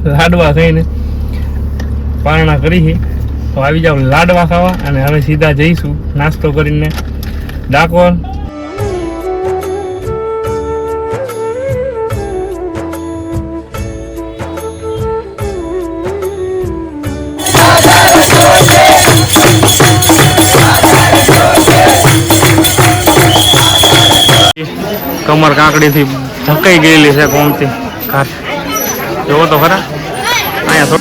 લાડવા ખાઈને પારણા કરી છે. તો આવી જાવ લાડવા ખાવા અને હવે સીધા જઈશું નાસ્તો કરીને ડાકોર. કમર કાંકડીથી ધકાઈ ગયેલી છે કોમથી ઘાટ જોવો તો ખરા. અહીંયા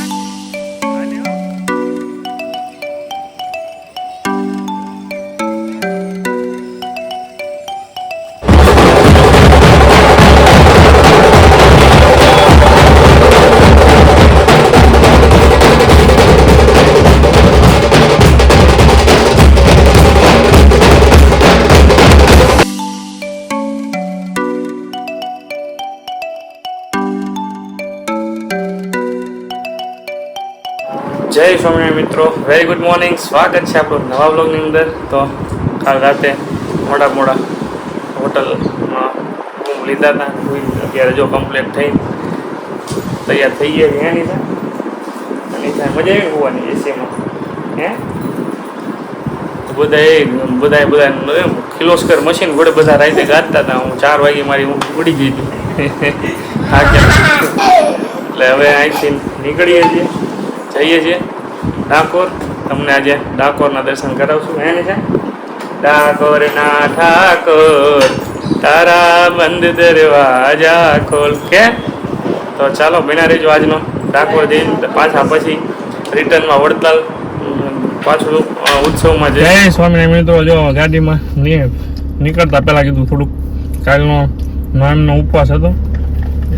જય સ્વામિનારાયણ મિત્રો, વેરી ગુડ મોર્નિંગ. સ્વાગત છે આપણું નવા બ્લોગની અંદર. તો કાલ રાતે મોડા હોટલમાં રૂમ લીધા હતા. અત્યારે જો કમ્પ્લીટ થઈ તૈયાર થઈ ગયા એની થાય મજા આવી હોવાની એસીમાં. હે બધા કિલોસ્કર મશીન ઘોડે બધા રાતે ગાજતા હતા. હું 4 વાગે મારી ઊંઘ ઉડી ગઈ હતી. એટલે હવે અહીંથી નીકળીએ છીએ, જઈએ છીએ ડાકોર. તમને આજે ડાકોરના દર્શન કરાવશું. એને છે ડાકોરના ઠાકોર તારા બંધ દરવાજા ખોલ કે. તો ચાલો બિના રહેજો આજનો ડાકોર જઈને પાછા પછી રિટર્નમાં વડતાલ પાછું ઉત્સવમાં જય સ્વામિનારાયણ મિત્રો. જો ગાડીમાં નીકળતા પહેલાં કીધું થોડુંક કાલનો નામનો ઉપવાસ હતો.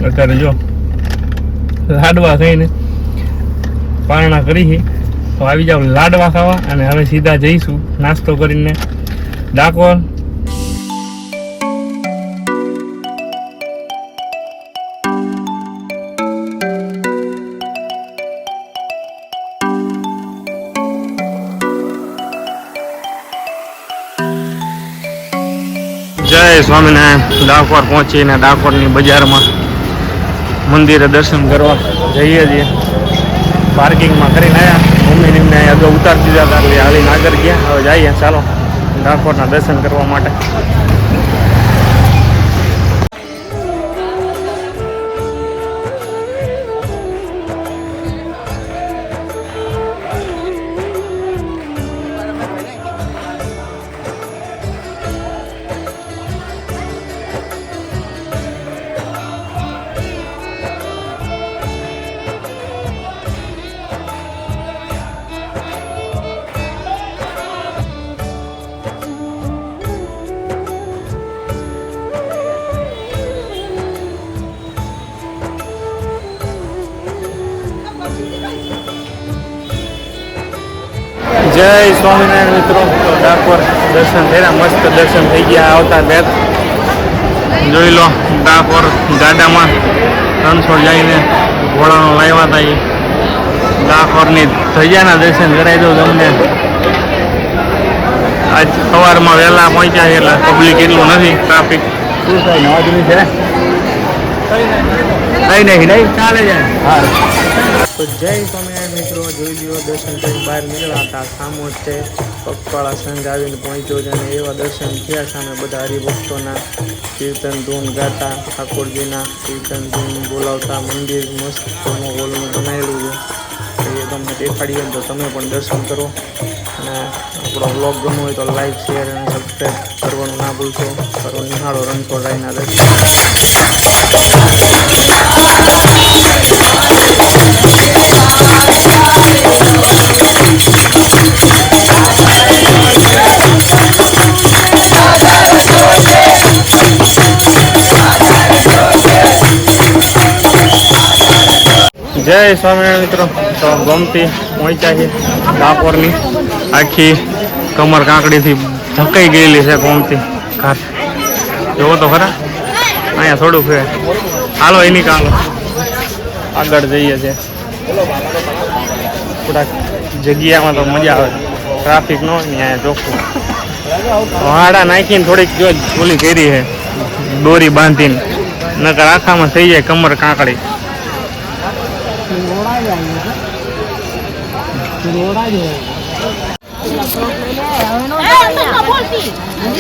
અત્યારે જો લાડવા ખાઈને પારણા કરી છે. તો આવી જાવ લાડવા ખાવા અને હવે સીધા જઈશું નાસ્તો કરીને ડાકોર. જય સ્વામિનારાયણ. ડાકોર પહોંચીને ડાકોરની બજારમાં મંદિરે દર્શન કરવા જઈએ છીએ. પાર્કિંગમાં કરીને આવ્યા. મમ્મીને એમને અગાઉ ઉતારી દીધા હતા એટલે હાલીને આગળ ગયા. હવે જઈએ ચાલો ડાકોરના દર્શન કરવા માટે. જય સ્વામિનારાયણ મિત્રો. તો ડાકોર દર્શન થયા, મસ્ત દર્શન થઈ ગયા. આવતા બેગ જોઈ લો ડાકોર ગાડામાં રણછોડ જઈને ઘોડાનો લાવ્યા હતા. એ ડાકોરની ધજાના દર્શન કરાવી દઉં તમને. આજ સવારમાં વહેલા પહોંચ્યા એટલે પબ્લિક એટલું નથી, ટ્રાફિક શું થાય નવા જૂની છે કઈ નહીં ચાલે જાય. હા તો જય સ્વામિનારાયણ મિત્રો. જોઈ લ્યો દર્શન કરી બહાર નીકળ્યા હતા. સામો છે પગપાળા સંઘ આવીને પહોંચ્યો છે અને એવા દર્શન થયા. સામે બધા હરિભક્તોના કીર્તન ધૂન ગાતા, ઠાકોરજીના કીર્તન ધૂન બોલાવતા. મંદિર મસ્ત હોલનું બનાવેલું છે. એ તમને દેખાડીએ તો તમે પણ દર્શન કરો. અને આપણો બ્લોગ ગમ્યો હોય તો લાઈક, શેર અને સબસ્ક્રાઈબ કરવાનું ના ભૂલશો. કરો નિહાળો રણછોડરાયના દર્શન. જય સ્વામિનારાયણ મિત્રો. તો ગમતી પહોંચ્યા છે ડાકોરની. આખી કમર કાંકડીથી ધકાઈ ગયેલી છે કોમથી ઘાટ જોવો તો ખરા. અહીંયા થોડુંક છે. હાલો એની કાલો આગળ જઈએ છીએ. થોડાક જગ્યામાં તો મજા આવે, ટ્રાફિક ન હોય ને અહીંયા ચોખ્ખું. વાડા નાખીને થોડીક જો ઓલી કરી છે દોરી બાંધીને, નકર આખામાં થઈ જાય કમર કાંકડી.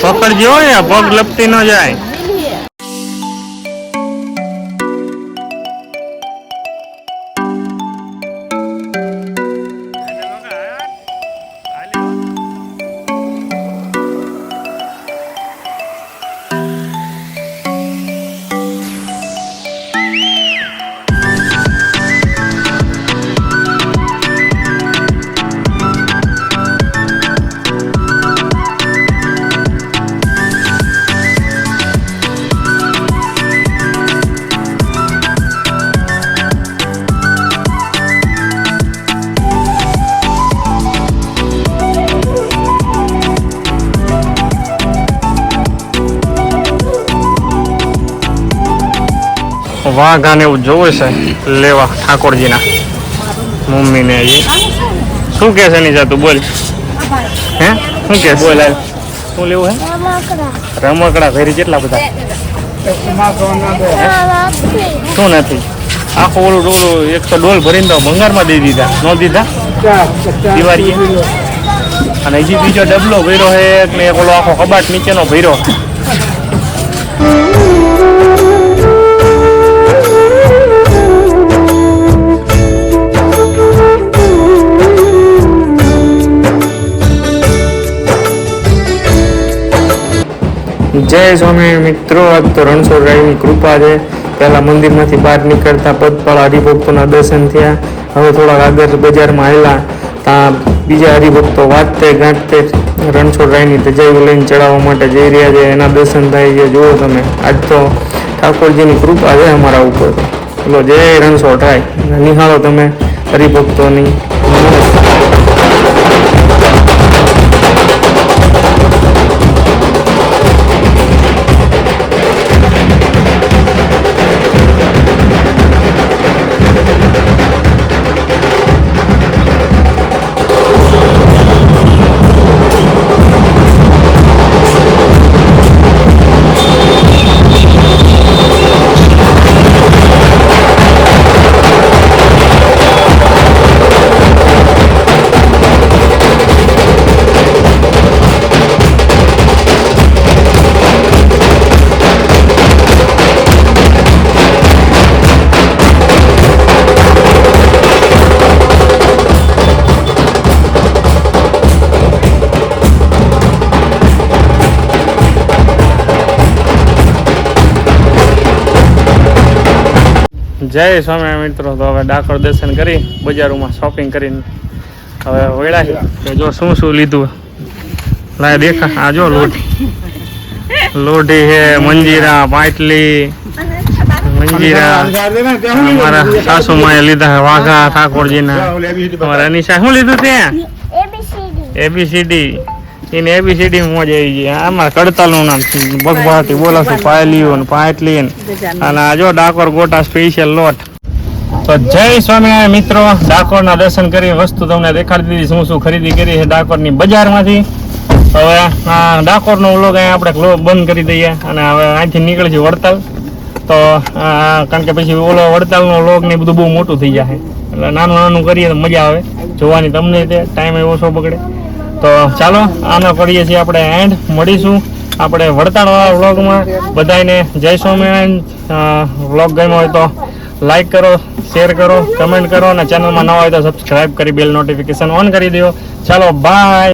પકડજો ને પગ લપટી ન જાય. વાઘાને એવું જોવે છે લેવા ઠાકોરજીના મમ્મીને. હજી શું કે છે ની જાતું બોલ? હે શું કે બોલ? શું લેવું હે? રમકડા ઘરે કેટલા બધા? શું નથી? આખું ઓલું 100 ડોલ ભરીને તો ભંગારમાં દઈ દીધા. ન દીધા દિવાળીએ. અને હજી બીજો ડબલો ભર્યો છે ને એક ઓલો આખો કબાટ નીચેનો ભર્યો. જય સ્વામી મિત્રો, આજ તો રણછોડરાયની કૃપા છે. પહેલા મંદિરમાંથી બહાર નીકળતા પદપાળા હરિભક્તોના દર્શન થયા. હવે થોડાક આગળ બજારમાં આવેલા ત્યાં બીજા હરિભક્તો વાંચતે ગાંઠતે રણછોડરાયની ધજાઈઓ લઈને ચડાવવા માટે જઈ રહ્યા છે. એના દર્શન થાય છે. જુઓ તમે, આજ તો ઠાકોરજીની કૃપા છે અમારા ઉપર. બોલો જય રણછોડરાય. નિહાળો તમે હરિભક્તોની. જય સ્વામી મિત્રો. તો હવે ડાકોર દર્શન કરી બજારોમાં શોપિંગ કરીને હવે વળ્યા છે. કે જો શું શું લીધું લાય દેખા. આ જો લોઢી છે, મંજીરા, પાટલી, મંજીરા અમારા સાસુમાએ લીધા છે. વાઘા ઠાકોરજીના. અમારા અનિશા શું લીધું ત્યાં? ABCD. એને ABCD મોજ આવી ગઈ. આમાં કડતાલનું નામ બગભાટી બોલાશું. પાયલીઓ ને પાટલી અને આ જો ડાકોર ગોટા સ્પેશિયલ લોટ. તો જય સ્વામિનારાયણ મિત્રો, ડાકોરના દર્શન કરી વસ્તુ તમને દેખાડી દીધી શું શું ખરીદી કરી છે ડાકોરની બજારમાંથી. હવે આ ડાકોરનો વ્લોગ અહીંયા આપણે બંધ કરી દઈએ અને હવે અહીંથી નીકળી છે વડતાલ. તો કારણ કે પછી ઓલો વડતાલનો વ્લોગ ને બધું બહુ મોટું થઈ જાય. એટલે નાનું નાનું કરીએ તો મજા આવે જોવાની. તમને તે ટાઈમ એવો ઓછો બગડે. તો ચાલો આનો કરીએ છીએ આપણે એન્ડ. મળીશું આપણે વડતાળવાળા વ્લોગમાં. બધાને જય સ્વામિનારાયણ. વ્લોગ ગમ્યો હોય તો લાઈક કરો, શેર કરો, કમેન્ટ કરો અને ચેનલમાં નવા હોય તો સબસ્ક્રાઈબ કરી બેલ નોટિફિકેશન ઓન કરી દો. ચાલો બાય.